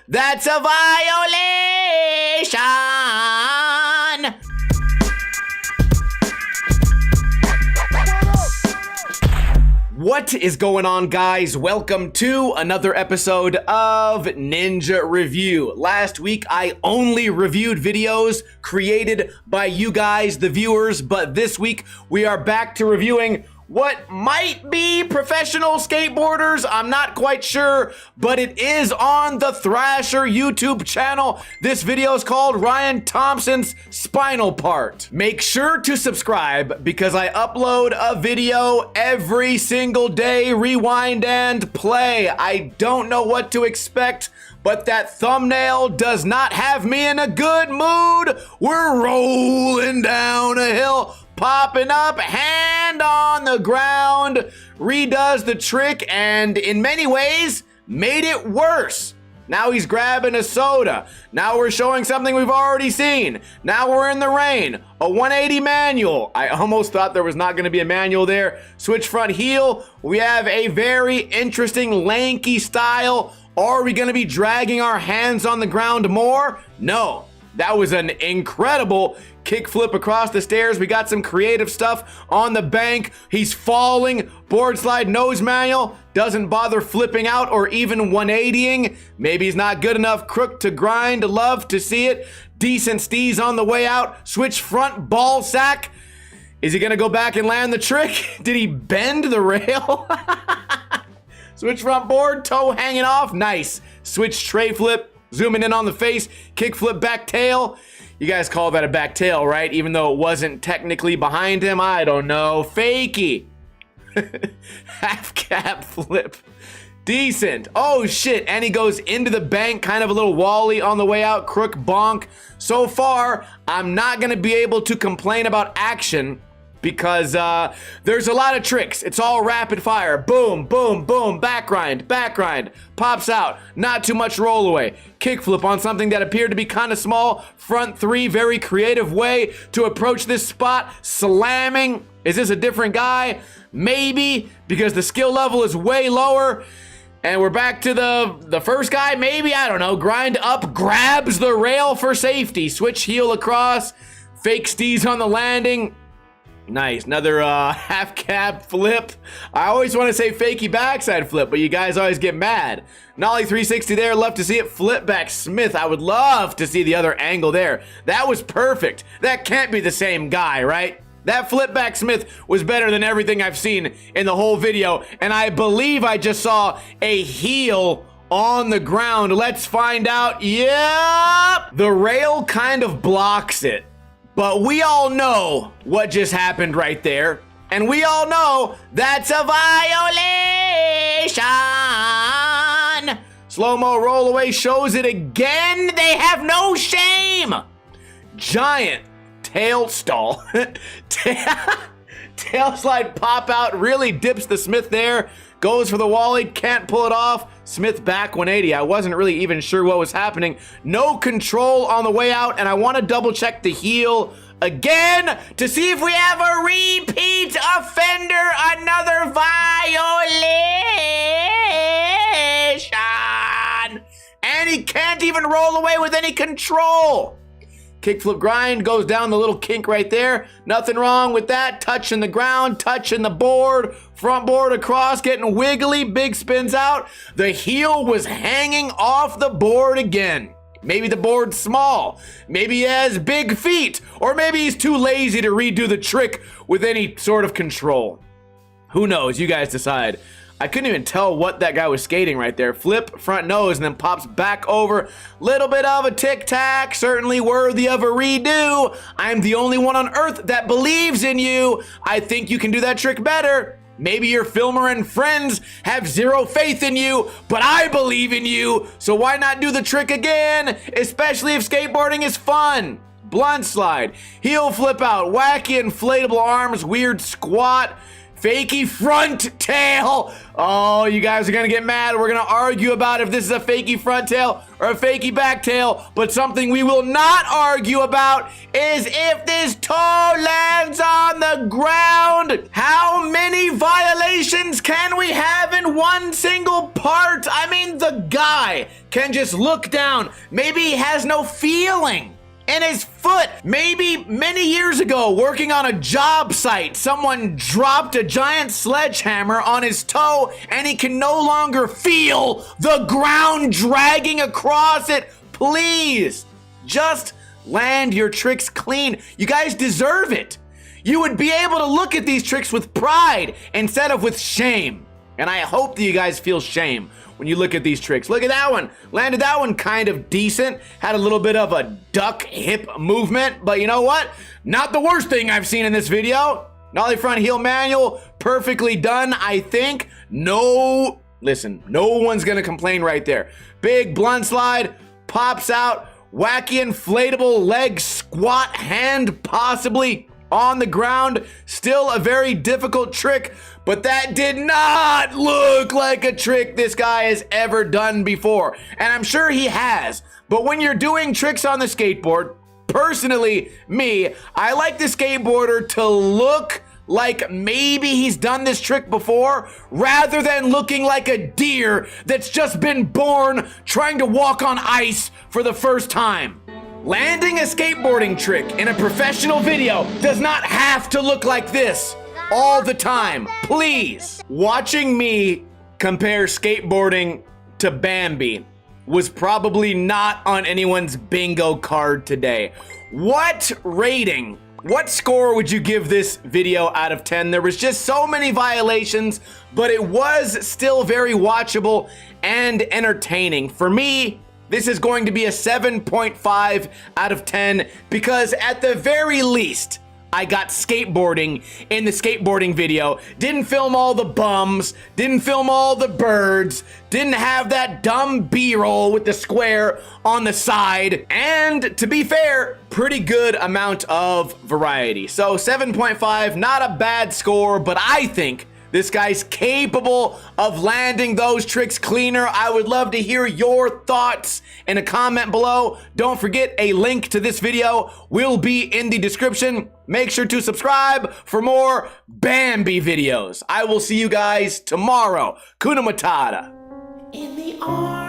That's a violation! What is going on, guys? Welcome to another episode of Ninja Review. Last week, I only reviewed videos created by you guys, the viewers, but this week, we are back to reviewing what might be professional skateboarders. I'm not quite sure, but it is on the Thrasher YouTube channel. This video is called Ryan Thompson's Spinal Part. Make sure to subscribe because I upload a video every single day. Rewind and play. I don't know what to expect, but that thumbnail does not have me in a good mood. We're rolling down a hill, popping up, hand on the ground, redoes the trick, and in many ways, made it worse. Now he's grabbing a soda. Now we're showing something we've already seen. Now we're in the rain. A 180 manual. I almost thought there was not gonna be a manual there. Switch front heel. We have a very interesting lanky style. Are we gonna be dragging our hands on the ground more? No. That was an incredible kickflip across the stairs. We got some creative stuff on the bank. He's falling. Board slide nose manual. Doesn't bother flipping out or even 180ing. Maybe he's not good enough. Crook to grind. Love to see it. Decent steez on the way out. Switch front ball sack. Is he gonna go back and land the trick? Did he bend the rail? Switch front board. Toe hanging off. Nice. Switch tray flip. Zooming in on the face, kickflip back tail. You guys call that a back tail, right? Even though it wasn't technically behind him. I don't know. Fakey. Half cap flip. Decent. Oh shit. And he goes into the bank, kind of a little wally on the way out. Crook bonk. So far, I'm not going to be able to complain about action because there's a lot of tricks. It's all rapid fire. Boom, boom, boom, back grind, pops out. Not too much roll away. Kickflip on something that appeared to be kind of small. Front three, very creative way to approach this spot. Slamming. Is this a different guy? Maybe, because the skill level is way lower. And we're back to the first guy, maybe, I don't know. Grind up, grabs the rail for safety. Switch heel across, fake steez on the landing. Nice, another half cab flip. I always want to say fakey backside flip, but you guys always get mad. Nollie 360 there, love to see it. Flip back Smith, I would love to see the other angle there. That was perfect. That can't be the same guy, right? That flip back Smith was better than everything I've seen in the whole video, and I believe I just saw a heel on the ground. Let's find out. Yep! The rail kind of blocks it. But we all know what just happened right there. And we all know that's a violation. Slow-mo roll away shows it again. They have no shame. Giant tail stall. Tail slide pop out. Really dips the Smith there. Goes for the wally. Can't pull it off. Smith back 180. I wasn't really even sure what was happening. No control on the way out, and I want to double check the heel again to see if we have a repeat offender, another violation. And he can't even roll away with any control. Kickflip grind goes down the little kink right there. Nothing wrong with that. Touching the ground, touching the board, front board across, getting wiggly, big spins out. The heel was hanging off the board again. Maybe the board's small. Maybe he has big feet. Or maybe he's too lazy to redo the trick with any sort of control. Who knows? You guys decide. I couldn't even tell what that guy was skating right there. Flip, front nose, and then pops back over. Little bit of a tic-tac, certainly worthy of a redo. I'm the only one on earth that believes in you. I think you can do that trick better. Maybe your filmer and friends have zero faith in you, but I believe in you, so why not do the trick again? Especially if skateboarding is fun. Blunt slide, heel flip out, wacky inflatable arms, weird squat, fakey front tail. Oh, you guys are gonna get mad. We're gonna argue about if this is a fakey front tail or a fakey back tail, but something we will not argue about is if this toe lands on the ground. How many violations can we have in one single part? I mean, the guy can just look down. Maybe he has no feeling in his foot. Maybe many years ago, working on a job site, someone dropped a giant sledgehammer on his toe and he can no longer feel the ground dragging across it. Please, just land your tricks clean. You guys deserve it. You would be able to look at these tricks with pride instead of with shame. And I hope that you guys feel shame when you look at these tricks. Look at that one. Landed that one kind of decent. Had a little bit of a duck hip movement, but you know what? Not the worst thing I've seen in this video. Nollie front heel manual, perfectly done, I think. No, listen, no one's gonna complain right there. Big blunt slide, pops out, wacky inflatable leg squat, hand possibly on the ground. Still a very difficult trick, but that did not look like a trick this guy has ever done before. And I'm sure he has, but when you're doing tricks on the skateboard, personally, me, I like the skateboarder to look like maybe he's done this trick before, rather than looking like a deer that's just been born trying to walk on ice for the first time. Landing a skateboarding trick in a professional video does not have to look like this all the time, please. Watching me compare skateboarding to Bambi was probably not on anyone's bingo card today. What rating, what score would you give this video out of 10? There was just so many violations, but it was still very watchable and entertaining. For me, this is going to be a 7.5 out of 10 because at the very least, I got skateboarding in the skateboarding video. Didn't film all the bums, didn't film all the birds, didn't have that dumb B-roll with the square on the side, and to be fair, pretty good amount of variety. So 7.5, not a bad score, but I think this guy's capable of landing those tricks cleaner. I would love to hear your thoughts in a comment below. Don't forget, a link to this video will be in the description. Make sure to subscribe for more Bambi videos. I will see you guys tomorrow. Kuna Matata. In the arms